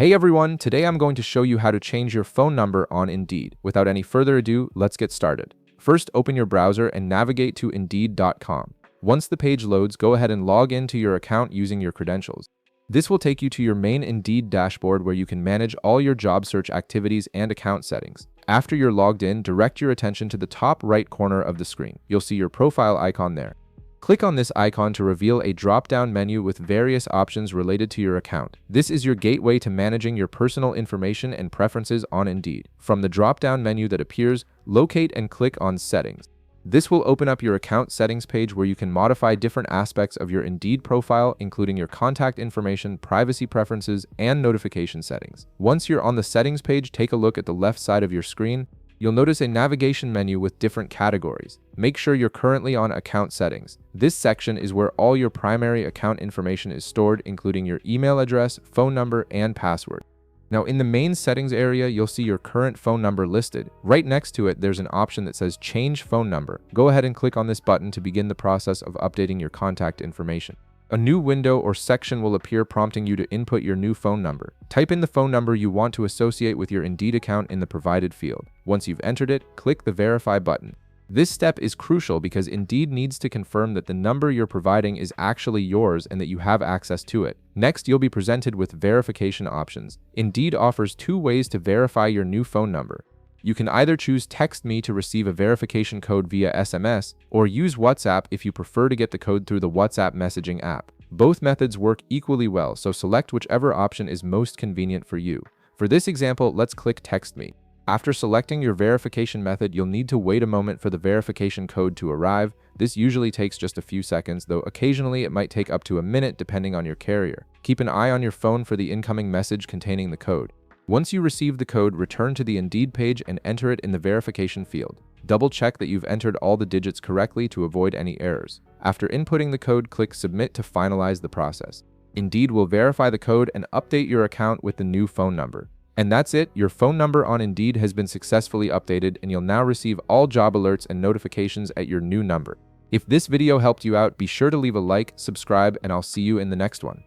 Hey everyone, today I'm going to show you how to change your phone number on Indeed. Without any further ado, let's get started. First, open your browser and navigate to Indeed.com. Once the page loads, go ahead and log into your account using your credentials. This will take you to your main Indeed dashboard where you can manage all your job search activities and account settings. After you're logged in, direct your attention to the top right corner of the screen. You'll see your profile icon there. Click on this icon to reveal a drop-down menu with various options related to your account. This is your gateway to managing your personal information and preferences on Indeed. From the drop-down menu that appears, locate and click on Settings. This will open up your account settings page where you can modify different aspects of your Indeed profile, including your contact information, privacy preferences, and notification settings. Once you're on the settings page, take a look at the left side of your screen. You'll notice a navigation menu with different categories. Make sure you're currently on Account Settings. This section is where all your primary account information is stored, including your email address, phone number, and password. Now, in the main settings area, you'll see your current phone number listed. Right next to it, there's an option that says Change Phone Number. Go ahead and click on this button to begin the process of updating your contact information. A new window or section will appear prompting you to input your new phone number. Type in the phone number you want to associate with your Indeed account in the provided field. Once you've entered it, click the Verify button. This step is crucial because Indeed needs to confirm that the number you're providing is actually yours and that you have access to it. Next, you'll be presented with verification options. Indeed offers two ways to verify your new phone number. You can either choose Text Me to receive a verification code via SMS, or use WhatsApp if you prefer to get the code through the WhatsApp messaging app. Both methods work equally well, so select whichever option is most convenient for you. For this example, let's click Text Me. After selecting your verification method, you'll need to wait a moment for the verification code to arrive. This usually takes just a few seconds, though occasionally it might take up to a minute depending on your carrier. Keep an eye on your phone for the incoming message containing the code. Once you receive the code, return to the Indeed page and enter it in the verification field. Double-check that you've entered all the digits correctly to avoid any errors. After inputting the code, click Submit to finalize the process. Indeed will verify the code and update your account with the new phone number. And that's it, your phone number on Indeed has been successfully updated and you'll now receive all job alerts and notifications at your new number. If this video helped you out, be sure to leave a like, subscribe, and I'll see you in the next one.